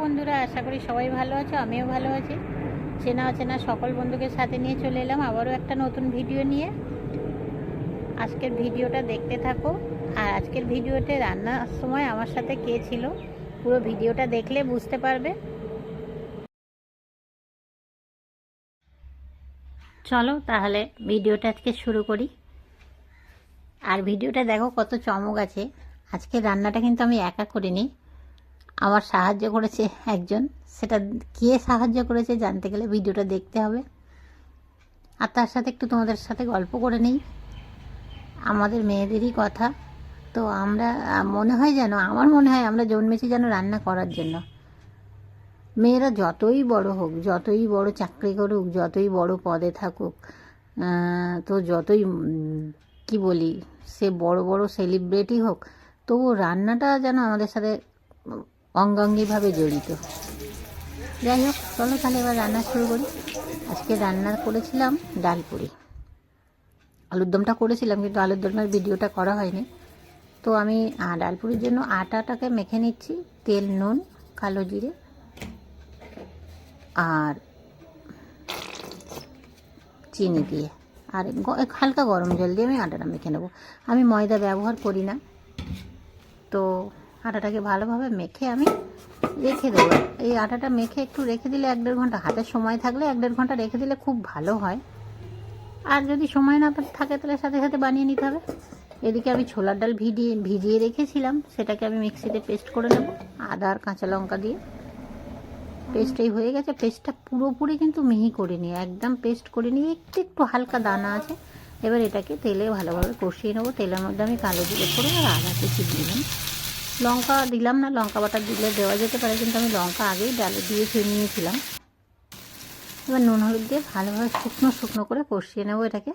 বন্ধুরা, আশা করি সবাই ভালো আছো, আমিও ভালো আছি। চেনা অচেনা সকল বন্ধুকে সাথে নিয়ে চলে এলাম আবারও একটা নতুন ভিডিও নিয়ে। আজকের ভিডিওটা দেখতে থাকো। আর আজকের ভিডিওতে রান্নার সময় আমার সাথে কে ছিল পুরো ভিডিওটা দেখলে বুঝতে পারবে। চলো তাহলে ভিডিওটা আজকে শুরু করি। আর ভিডিওটা দেখো কত চমক আছে। আজকে রান্নাটা কিন্তু আমি একা করিনি, আমার সাহায্য করেছে একজন। সেটা কে সাহায্য করেছে জানতে গেলে ভিডিওটা দেখতে হবে। আর তার সাথে একটু তোমাদের সাথে গল্প করে নিই, আমাদের মেয়েদেরই কথা। তো আমরা আমার মনে হয় আমরা জন্মেছি যেন রান্না করার জন্য। মেয়েরা যতই বড় হোক, যতই বড় চাকরি করুক, যতই বড় পদে থাকুক, তো যতই কি বলি, সে বড় বড় সেলিব্রিটি হোক, তবু রান্নাটা যেন আমাদের সাথে অঙ্গাঙ্গিভাবে জড়িত। যাই হোক, চলো তাহলে এবার রান্না শুরু করি। আজকে রান্না করেছিলাম ডালপুরি। আলুর দমটা করেছিলাম কিন্তু আলুর দমের ভিডিওটা করা হয়নি। তো আমি ডালপুরির জন্য আটাটাকে মেখে নিচ্ছি, তেল, নুন, কালো জিরে আর চিনি দিয়ে, আর হালকা গরম জল দিয়ে আমি আটাটা মেখে নেব। আমি ময়দা ব্যবহার করি না। তো আটাটাকে ভালোভাবে মেখে আমি রেখে দেবো। এই আটাটা মেখে একটু রেখে দিলে 1-1.5 ঘন্টা, হাতে সময় থাকলে 1-1.5 ঘন্টা রেখে দিলে খুব ভালো হয়। আর যদি সময় না থাকে তাহলে সাথে সাথে বানিয়ে নিতে হবে। এদিকে আমি ছোলার ডাল ভিজিয়ে রেখেছিলাম, সেটাকে আমি মিক্সিতে পেস্ট করে নেব আদা আর কাঁচা লঙ্কা দিয়ে। পেস্টটাই হয়ে গেছে। পেস্টটা পুরোপুরি কিন্তু মিহি করে নিয়ে, একদম পেস্ট করে নিয়ে একটু একটু হালকা দানা আছে। এবার এটাকে তেলে ভালোভাবে কষিয়ে নেবো। তেলের মধ্যে আমি কালো জিরে করে আর আদা কুচি দিলাম। লঙ্কা দিলাম না, লঙ্কা বাটা দিলে দেওয়া যেতে পারে, কিন্তু আমি লঙ্কা আগেই ডালে দিয়ে খেয়ে নিয়েছিলাম। এবার নুন হলুদ দিয়ে ভালোভাবে শুকনো শুকনো করে কষিয়ে নেবো এটাকে।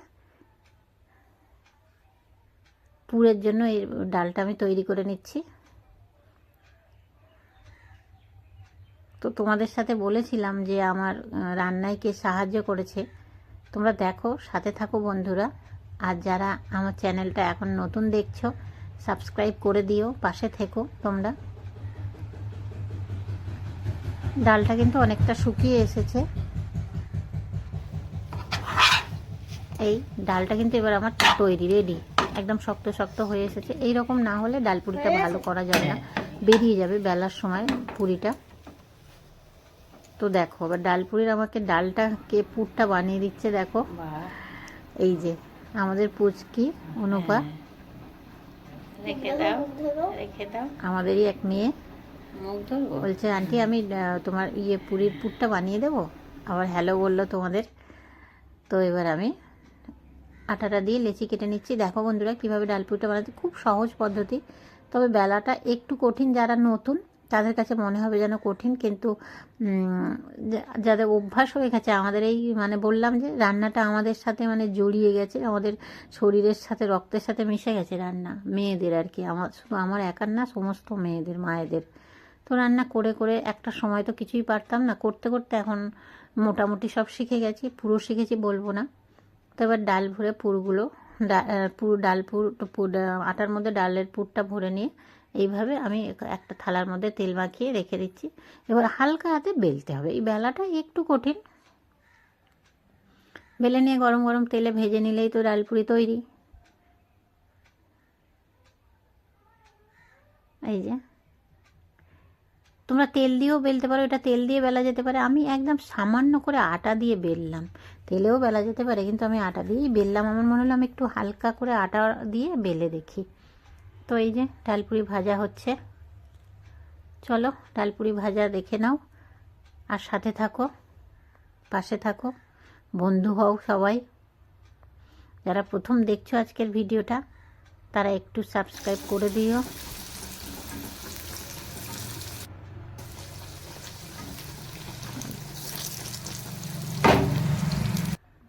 পুরের জন্য এই ডালটা আমি তৈরি করে নিচ্ছি। তো তোমাদের সাথে বলেছিলাম যে আমার রান্নায় কে সাহায্য করেছে, তোমরা দেখো, সাথে থাকো বন্ধুরা। আর যারা আমার চ্যানেলটা এখন নতুন দেখছো, সাবস্ক্রাইব করে দিও, পাশে থেকো তোমরা। ডালটা কিন্তু অনেকটা শুকিয়ে এসেছে। এই ডালটা কিন্তু এবার আমার তৈরি, রেডি, একদম শক্ত শক্ত হয়ে এসেছে। এই রকম না হলে ডালপুরিটা ভালো করা যাবে না, বেরিয়ে যাবে বেলার সময় পুরিটা। তো দেখো এবার ডালপুরির আমাকে ডালটাকে পুরটা বানিয়ে দিচ্ছে। দেখো এই যে আমাদের পুচকি অনুপা, রেখে দাও আমাদেরই এক মেয়ে, বলছে আন্টি আমি তোমার পুরীর পুরটা বানিয়ে দেবো। আবার হ্যালো বললো তোমাদের। তো এবার আমি আটাটা দিয়ে লেচি কেটে নিচ্ছি। দেখো বন্ধুরা কীভাবে ডালপুরিটা বানাতে, খুব সহজ পদ্ধতি। তবে বেলাটা একটু কঠিন, যারা নতুন তাদের কাছে মনে হবে যেন কঠিন, কিন্তু যাদের অভ্যাস হয়ে গেছে, আমাদের এই বললাম যে রান্নাটা আমাদের সাথে জড়িয়ে গেছে, আমাদের শরীরের সাথে, রক্তের সাথে মিশে গেছে রান্না, মেয়েদের আর কি, শুধু আমার একার না, সমস্ত মেয়েদের, মায়েদের। তো রান্না করে করে একটা সময় তো কিছুই পারতাম না, করতে করতে এখন মোটামুটি সব শিখে গেছি, পুরো শিখেছি বলবো না। তো এবার ডাল ভরে পুরগুলো, আটার মধ্যে ডালের পুরটা ভরে নিয়ে এইভাবে আমি একটা থালার মধ্যে তেল মাখিয়ে রেখে দিচ্ছি। এবার হালকা হাতে বেলতে হবে। এই বেলাটা একটু কঠিন, বেলে নিয়ে গরম গরম তেলে ভেজে নিলেই তো ডালপুরি তৈরি। এই যে তোমরা তেল দিয়েও বেলতে পারো, এটা তেল দিয়ে বেলা যেতে পারে। আমি একদম সামান্য করে আটা দিয়ে বেললাম, তেলেও বেলা যেতে পারে, কিন্তু আমি আটা দিয়েই বেললাম। আমার মনে হলো আমি একটু হালকা করে আটা দিয়ে বেলে দেখি। তো এই যে ডালপুরি ভাজা হচ্ছে, চলো ডালপুরি ভাজা দেখে নাও, আর সাথে থাকো, পাশে থাকো, বন্ধু হও সবাই। যারা প্রথম দেখছো আজকের ভিডিওটা, তারা একটু সাবস্ক্রাইব করে দিও।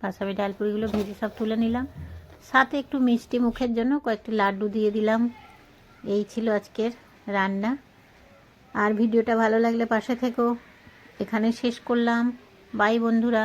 বাস আমি ডালপুরিগুলো ভেজে সব তুলে নিলাম, সাথে একটু মিষ্টি মুখের জন্য কয়েকটি লাড্ডু দিয়ে দিলাম। এই ছিল আজকের রান্না। আর ভিডিওটা ভালো লাগলে পাশে থেকো। এখানে শেষ করলাম। বাই বন্ধুরা।